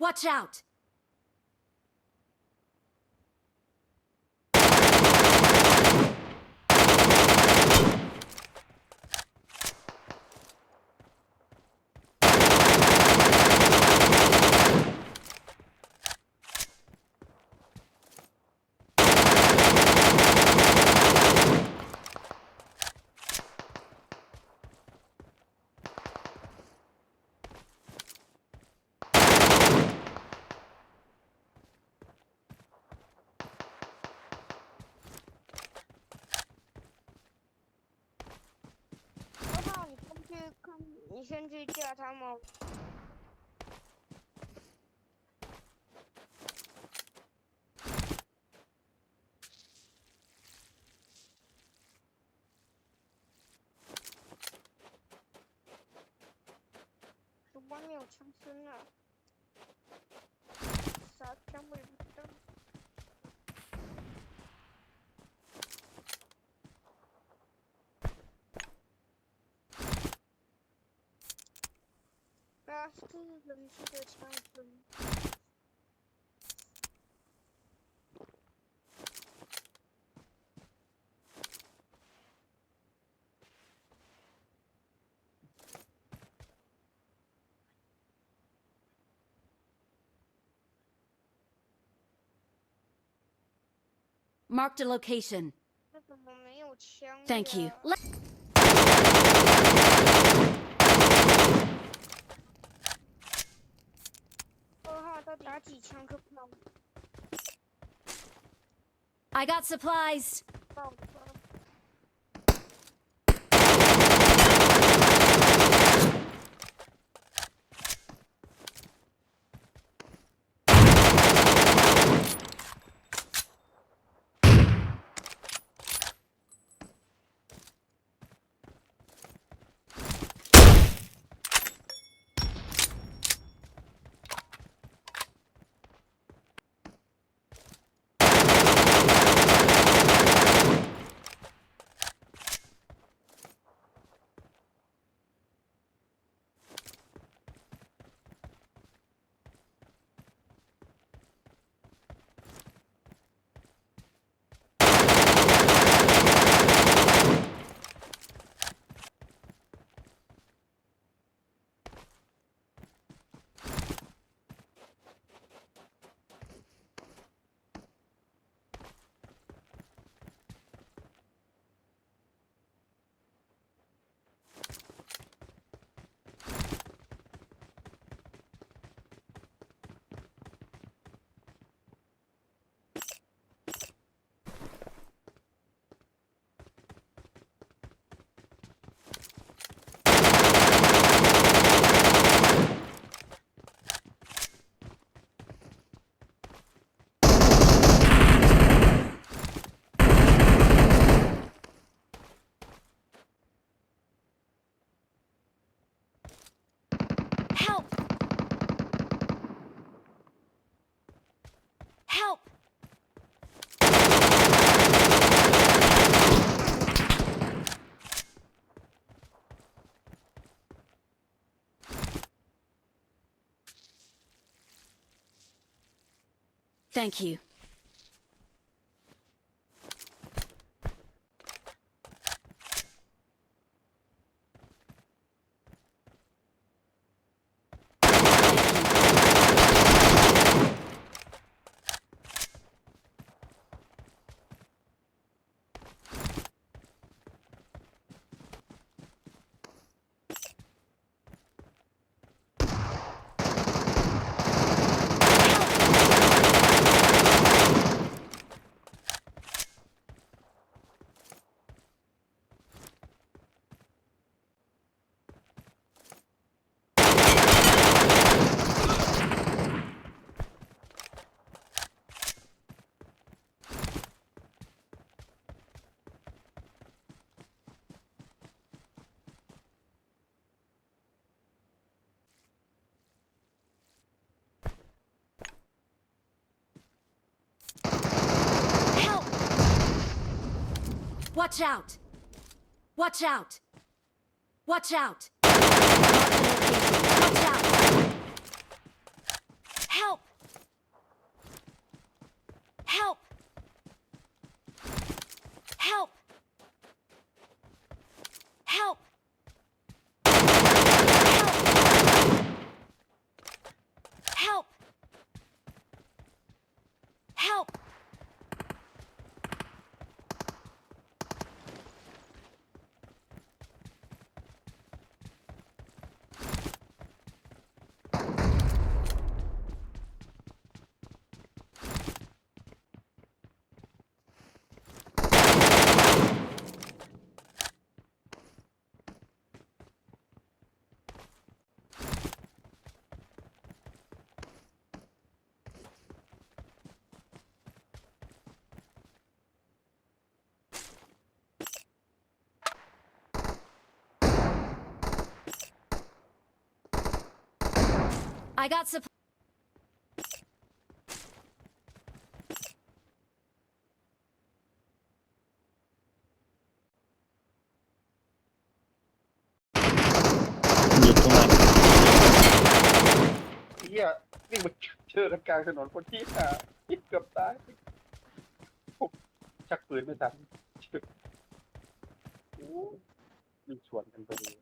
Watch out!我靠，你先去叫他们。外面有枪声啊！啥枪我也不知道。啊，是人气的枪声。Marked a location. 这怎么没有枪呀 Thank you. 他打几枪就爆 I got supplies. 爆了。Help! Help! Thank you. Help! Watch out! Watch out! Watch out! Watch out! I got supplies. อยู่ตรงไหน เฮียวิ่งมาเจอกันกลางถนนคนที่เกือบตายผมชักปืนไม่ทันโอ้วิ่งชวนกันไปเลย